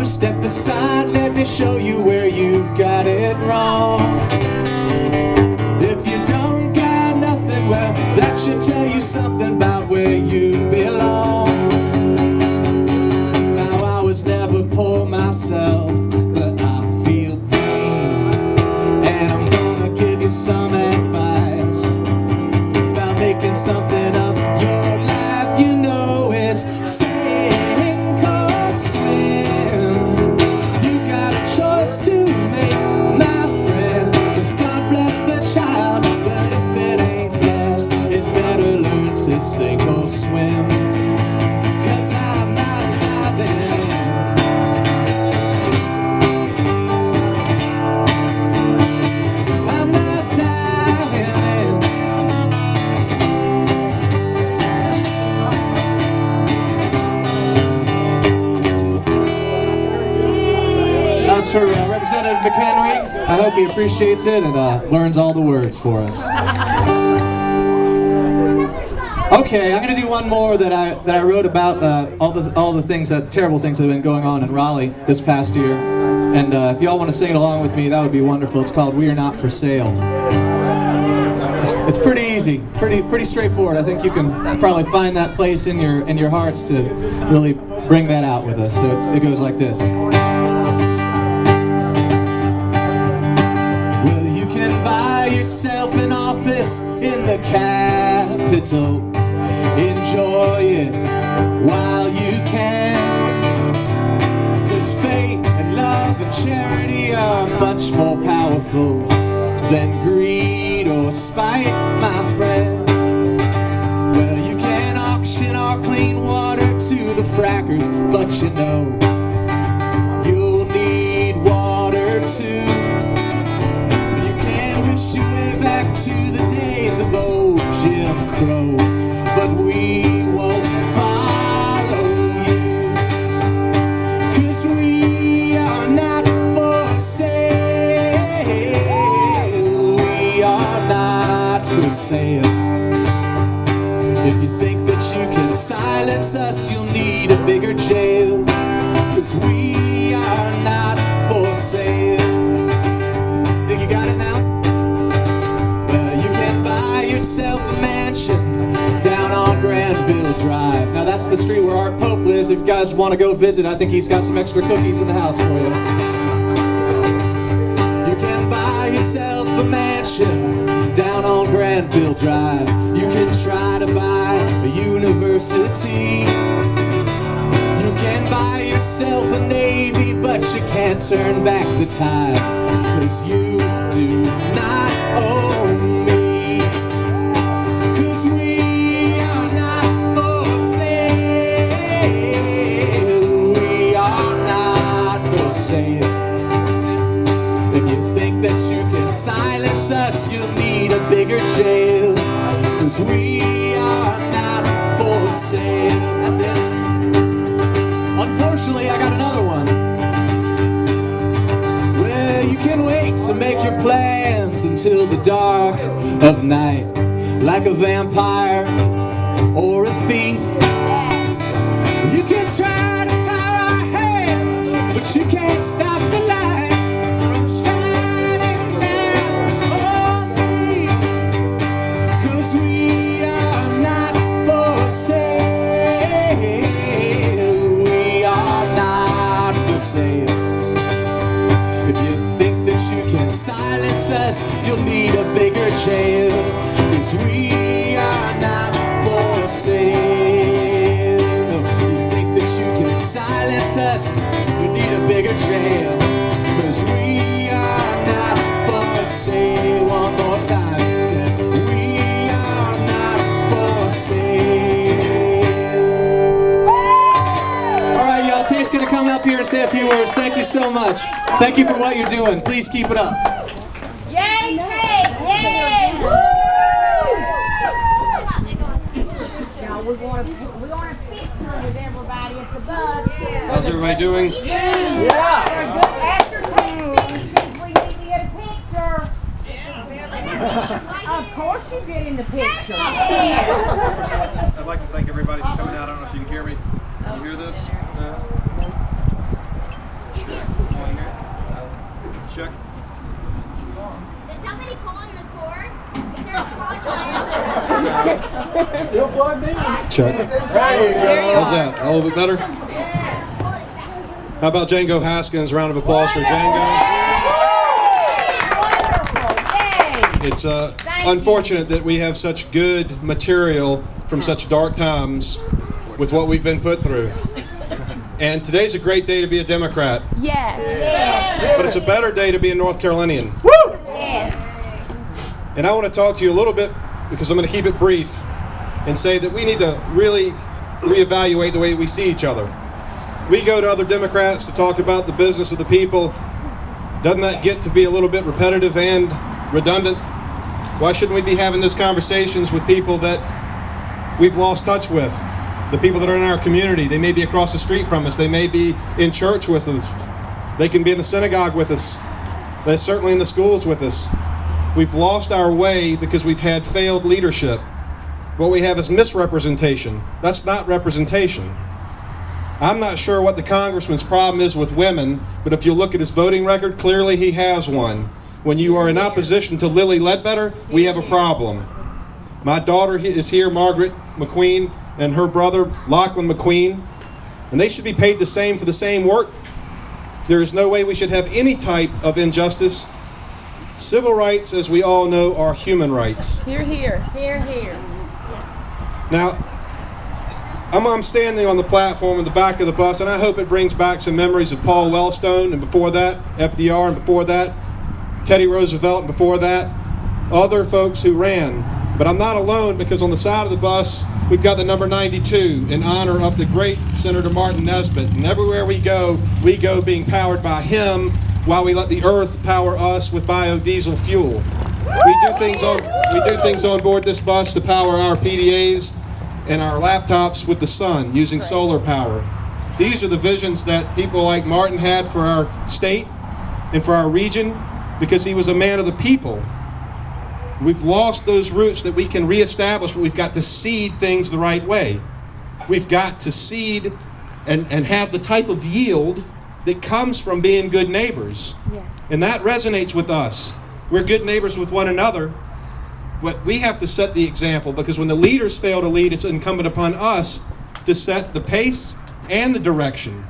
step aside, let me show you where you've got it wrong. If you don't got nothing, well, that should tell you something about where you belong. Now I was never poor myself, but I feel pain, and I'm gonna give you some advice about making something of your life. You know it's sink or swim. You got a choice to make, my friend, 'cause God bless the child, but if it ain't blessed, it better learn to sink or swim. 'Cause I'm not diving in. I'm not diving in. That's for Representative McHenry. I hope he appreciates it and learns all the words for us. Okay, I'm gonna do one more that I wrote about all the things, terrible things that have been going on in Raleigh this past year. And if y'all want to sing it along with me, that would be wonderful. It's called "We Are Not for Sale." It's pretty easy, pretty straightforward. I think you can probably find that place in your hearts to really bring that out with us. So it goes like this. Well, you can buy yourself an office in the Capitol. Enjoy it while you can, 'cause faith and love and charity are much more powerful than greed or spite, my friend. Well, you can auction our clean water to the frackers, but you know you'll need water too. You can wish your way back to the days of old Jim Crow, but we won't follow you, 'cause we are not for sale. We are not for sale. If you think that you can silence us, you'll need a bigger jail, 'cause we are not for sale. Think you got it now? Well, you can buy yourself a mansion down on Granville Drive. Now that's the street where Art Pope lives. If you guys want to go visit, I think he's got some extra cookies in the house for you. You can buy yourself a mansion down on Granville Drive. You can try to buy a university. You can buy yourself a Navy, but you can't turn back the time, 'cause you do not own me. 'Cause we are not for sale. We are not for sale. If you think that you can silence us, you'll need a bigger jail, 'cause we are not for sale. That's it. Unfortunately, I got another one. Well, you can wait to make your plans until the dark of night, like a vampire or a thief. You can try to tie our hands, but you can't stop the light from shining down on me, 'cause we are not for sale. We are not for sale. If you think that you can silence us, you'll need a bigger jail, 'cause we are not for sale. You think that you can silence us, you need a bigger jail, 'cause we are not for sale. One more time, say, we are not for sale. All right, y'all, Tate's gonna come up here and say a few words. Thank you so much. Thank you for what you're doing. Please keep it up. Yay, Tate! Yay! Now we're going to picture with everybody at the bus. How's everybody doing? Yeah. After taking pictures, we need to get a picture. Of course you get in the picture. I'd like to thank everybody for coming out. I don't know if you can hear me. Can you hear this? check. Did somebody pull on the cord? Is there a small child? Still plugged in. Check. How's that? A little bit better? How about Django Haskins? Round of applause for Django. It's unfortunate that we have such good material from such dark times with what we've been put through. And today's a great day to be a Democrat. Yes. But it's a better day to be a North Carolinian. Yes. And I want to talk to you a little bit, because I'm going to keep it brief, and say that we need to really reevaluate the way we see each other. We go to other Democrats to talk about the business of the people. Doesn't that get to be a little bit repetitive and redundant? Why shouldn't we be having those conversations with people that we've lost touch with? The people that are in our community. They may be across the street from us. They may be in church with us. They can be in the synagogue with us. They're certainly in the schools with us. We've lost our way because we've had failed leadership. What we have is misrepresentation. That's not representation. I'm not sure what the congressman's problem is with women, but if you look at his voting record, clearly he has one. When you are in opposition to Lily Ledbetter, we have a problem. My daughter is here, Margaret McQueen, and her brother, Lachlan McQueen, and they should be paid the same for the same work. There is no way we should have any type of injustice. Civil rights, as we all know, are human rights. Here, here. Here, here. Now, I'm standing on the platform in the back of the bus, and I hope it brings back some memories of Paul Wellstone, and before that, FDR, and before that, Teddy Roosevelt, and before that, other folks who ran. But I'm not alone, because on the side of the bus, we've got the number 92 in honor of the great Senator Martin Nesbitt. And everywhere we go being powered by him, while we let the earth power us with biodiesel fuel. We do things on board this bus to power our PDAs and our laptops with the sun using solar power. These are the visions that people like Martin had for our state and for our region, because he was a man of the people. We've lost those roots that we can reestablish, but we've got to seed things the right way. We've got to seed and have the type of yield that comes from being good neighbors. Yeah. And that resonates with us. We're good neighbors with one another, but we have to set the example, because when the leaders fail to lead, it's incumbent upon us to set the pace and the direction.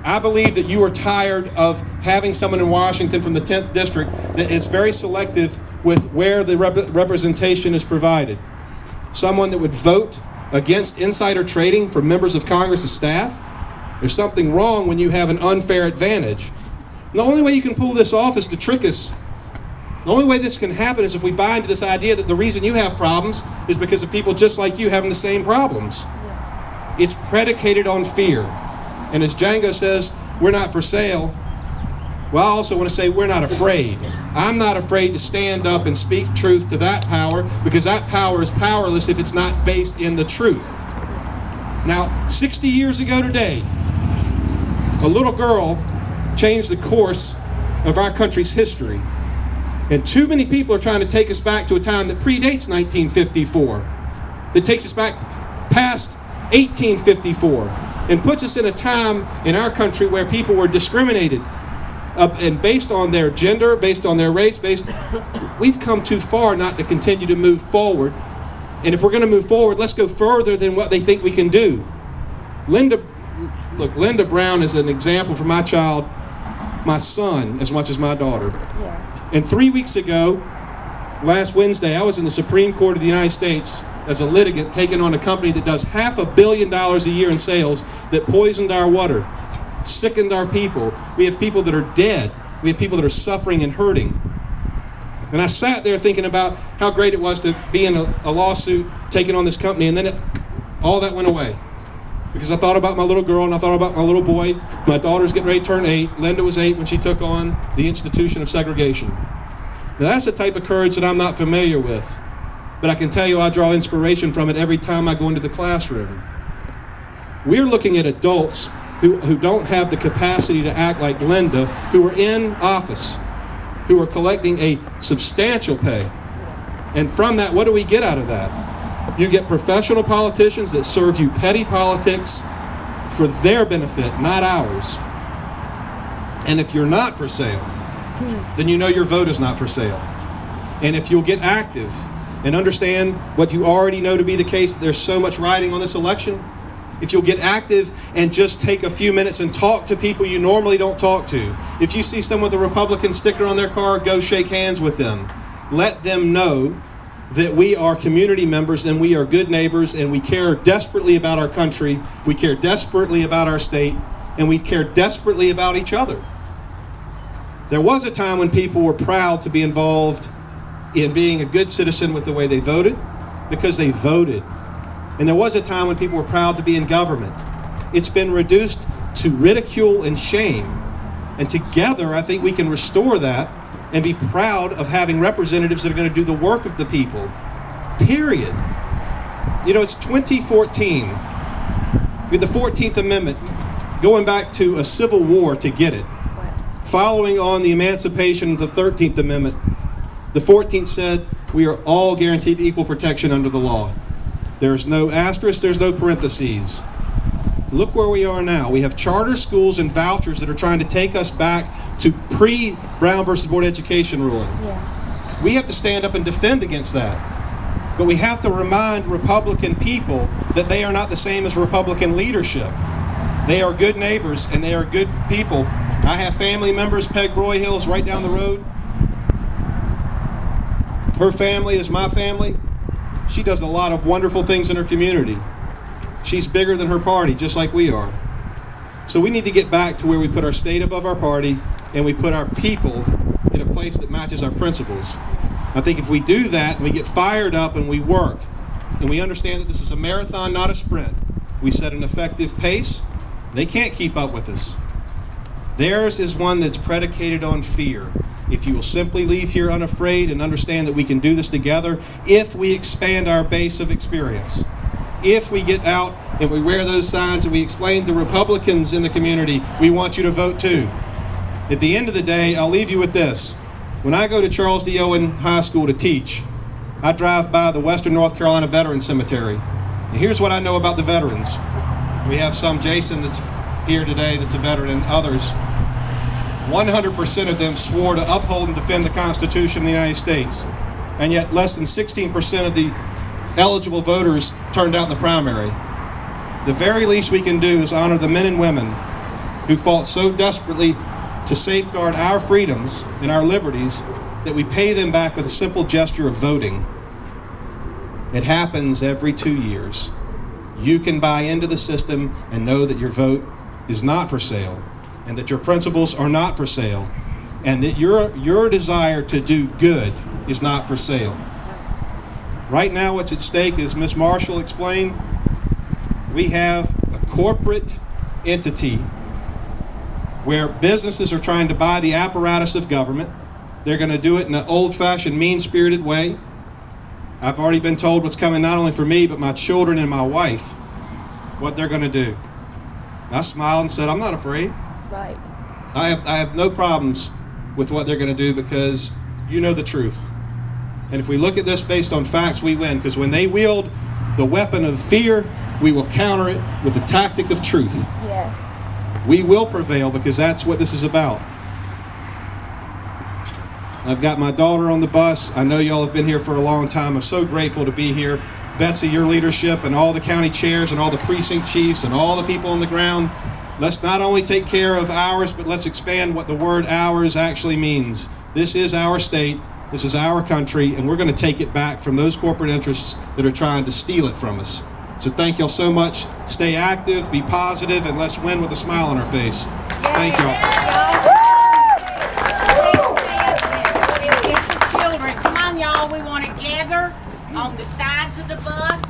I believe that you are tired of having someone in Washington from the 10th district that is very selective with where the representation is provided. Someone that would vote against insider trading for members of Congress's staff. There's something wrong when you have an unfair advantage. And the only way you can pull this off is to trick us. The only way this can happen is if we buy into this idea that the reason you have problems is because of people just like you having the same problems. Yeah. It's predicated on fear. And as Django says, we're not for sale. Well, I also want to say we're not afraid. I'm not afraid to stand up and speak truth to that power, because that power is powerless if it's not based in the truth. Now, 60 years ago today, a little girl changed the course of our country's history. And too many people are trying to take us back to a time that predates 1954, that takes us back past 1854, and puts us in a time in our country where people were discriminated and based on their gender, based on their race, we've come too far not to continue to move forward. And if we're going to move forward, let's go further than what they think we can do. Linda Brown is an example for my child, my son, as much as my daughter. Yeah. And 3 weeks ago, last Wednesday, I was in the Supreme Court of the United States as a litigant taking on a company that does $500 million a year in sales that poisoned our water, sickened our people. We have people that are dead. We have people that are suffering and hurting. And I sat there thinking about how great it was to be in a lawsuit taking on this company, and then all that went away. Because I thought about my little girl and I thought about my little boy. My daughter's getting ready to turn 8. Linda was 8 when she took on the institution of segregation. Now that's the type of courage that I'm not familiar with. But I can tell you I draw inspiration from it every time I go into the classroom. We're looking at adults who don't have the capacity to act like Linda, who are in office, who are collecting a substantial pay. And from that, what do we get out of that? You get professional politicians that serve you petty politics for their benefit, not ours. And if you're not for sale, then you know your vote is not for sale. And if you'll get active and understand what you already know to be the case, that there's so much riding on this election, if you'll get active and just take a few minutes and talk to people you normally don't talk to. If you see someone with a Republican sticker on their car, go shake hands with them. Let them know that we are community members and we are good neighbors and we care desperately about our country, we care desperately about our state, and we care desperately about each other. There was a time when people were proud to be involved in being a good citizen with the way they voted, because they voted. And there was a time when people were proud to be in government. It's been reduced to ridicule and shame. And together, I think we can restore that and be proud of having representatives that are going to do the work of the people. Period. You know, it's 2014. With the 14th Amendment, going back to a civil war to get it. Following on the emancipation of the 13th Amendment, the 14th said, we are all guaranteed equal protection under the law. There's no asterisk, there's no parentheses. Look where we are now. We have charter schools and vouchers that are trying to take us back to pre-Brown versus Board of Education ruling. Yeah. We have to stand up and defend against that. But we have to remind Republican people that they are not the same as Republican leadership. They are good neighbors and they are good people. I have family members, Peg Broyhill's right down the road. Her family is my family. She does a lot of wonderful things in her community. She's bigger than her party, just like we are. So we need to get back to where we put our state above our party and we put our people in a place that matches our principles. I think if we do that and we get fired up and we work and we understand that this is a marathon, not a sprint, we set an effective pace, they can't keep up with us. Theirs is one that's predicated on fear. If you will simply leave here unafraid and understand that we can do this together, if we expand our base of experience, if we get out and we wear those signs and we explain to Republicans in the community, we want you to vote too. At the end of the day, I'll leave you with this. When I go to Charles D. Owen High School to teach, I drive by the Western North Carolina Veterans Cemetery. And here's what I know about the veterans. We have some, Jason, that's here today that's a veteran, and others. 100% of them swore to uphold and defend the Constitution of the United States. And yet less than 16% of the eligible voters turned out in the primary. The very least we can do is honor the men and women who fought so desperately to safeguard our freedoms and our liberties that we pay them back with a simple gesture of voting. It happens every 2 years. You can buy into the system and know that your vote is not for sale, and that your principles are not for sale, and that your desire to do good is not for sale. Right now what's at stake, as Ms. Marshall explained, we have a corporate entity where businesses are trying to buy the apparatus of government. They're going to do it in an old-fashioned, mean-spirited way. I've already been told what's coming not only for me, but my children and my wife, what they're going to do. I smiled and said, I'm not afraid. Right. I have no problems with what they're going to do, because you know the truth. And if we look at this based on facts, we win. Because when they wield the weapon of fear, we will counter it with the tactic of truth. Yes. We will prevail, because that's what this is about. I've got my daughter on the bus. I know y'all have been here for a long time. I'm so grateful to be here. Betsy, your leadership, and all the county chairs and all the precinct chiefs and all the people on the ground. Let's not only take care of ours, but let's expand what the word ours actually means. This is our state. This is our country, and we're going to take it back from those corporate interests that are trying to steal it from us. So thank y'all so much. Stay active, be positive, and let's win with a smile on our face. Thank y'all. Children, come on, y'all. We want to gather on the sides of the bus.